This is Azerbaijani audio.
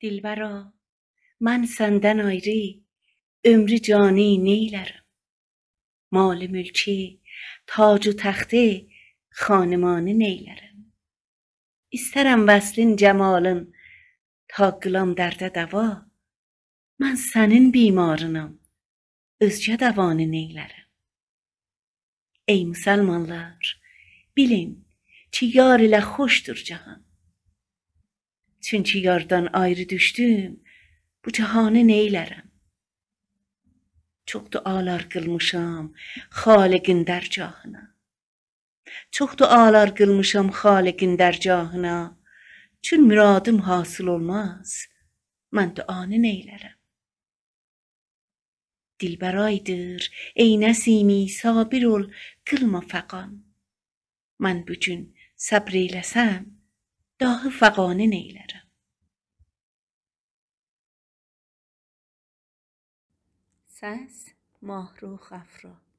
Dilbara, mən səndən ayrı ömrü cani neylərəm? Mal mülki, tac و təxti, xanımanı neylərəm? İstərəm vəslin cəmalın, ta qılam dərdə dəva. Mən sənin bimarınam, özgə dəvanı neylərəm? Ey müsəlmanlar, bilin ki, yar ilə xoşdur cahan. Çünki yardan ayrı düşdüm, bu cahanı neylərəm? Çox dualar qılmışam Xaliqin dərgahına. Çox dualar qılmışam Xaliqin dərgahına. Çün müradım hasıl olmaz, mən duanı neylərəm? Dilbəraydır, ey nəsimi, sabir ol, qılma fəqan. Mən bu gün səbr eyləsəm, dahi fəqanı neylərəm? Səs: Mahrux Əfrad.